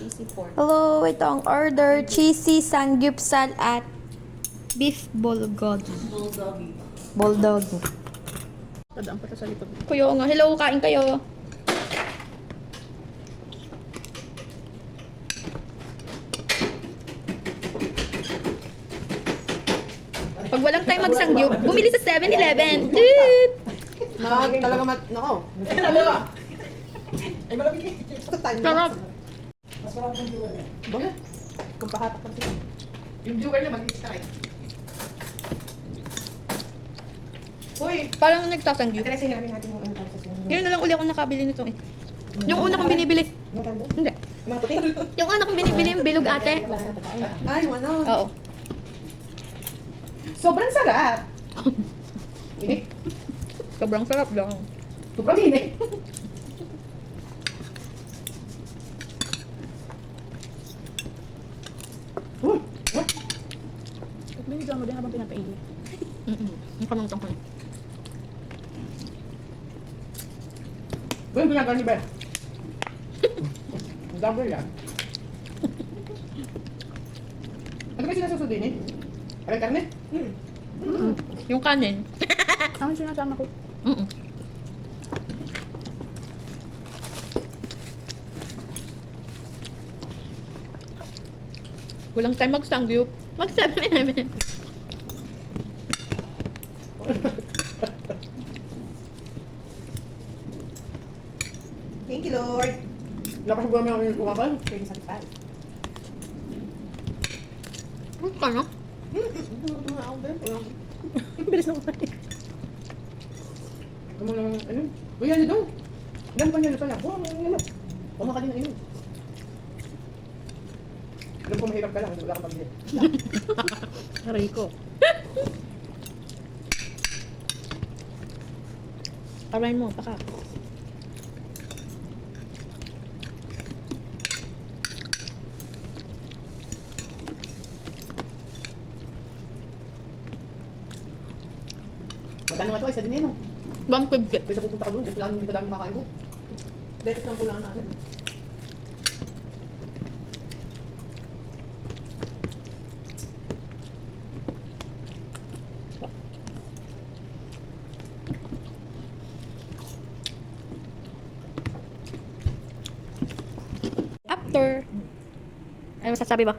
cheesy pork. Hello, ito ang order. Cheesy samgyeopsal at beef bulgogi. Bulgogi. Bulgogi. Tadaan pa sa likod. Kuya nga, hello, kain kayo. Pag walang time magsangyup, bumili sa 7-Eleven. Dude! Talaga nako. Ay, malamig eh. Sarap. Mas marami ng viewer eh. Bakit? Kung pahatak lang sila. Yung viewer niya mag-strike. Uy! Parang nagsasangyup. Interesting namin natin yung ano tayo sa sinunod. Ngayon na lang uli ako nakabili nito eh. Yung una kong binibili. Yung tanda? Hindi. Mga puti? Yung una kong binibili yung bilog ate. Ay, yung ano? Oo. Sobrang sarap. Inik. Sobrang sarap lang. Sobrang inik. Binigyan mo din habang pinapainit. Ang kamangtang ko. Ba yung ginagawa ni Ben? Ang dami yan. Ano ba sinasasudin eh? Parang karne? Yung kanin. Ang sinasama ko. Walang time magsangyup. Mag 7-Eleven. Thank you, Lord. Lakas buwan mo yung kumakal. Pwede sa kitay. Ano ka na? Bilis na kumain. Kamu lang, ano? Uy, ano daw? Ilan pa niya pala? Buwan mo, ano? Baka ka din na yun. Alam ko mahirap ka lang, wala ka pag-hit. Aray ko. Arayin mo, baka. Magkano nga ito? Isa din yun, no? 150. Pwede pupunta ka doon, dito lang dito dami makakain ko. Dito lang kulang natin. After. Ano masasabi ba?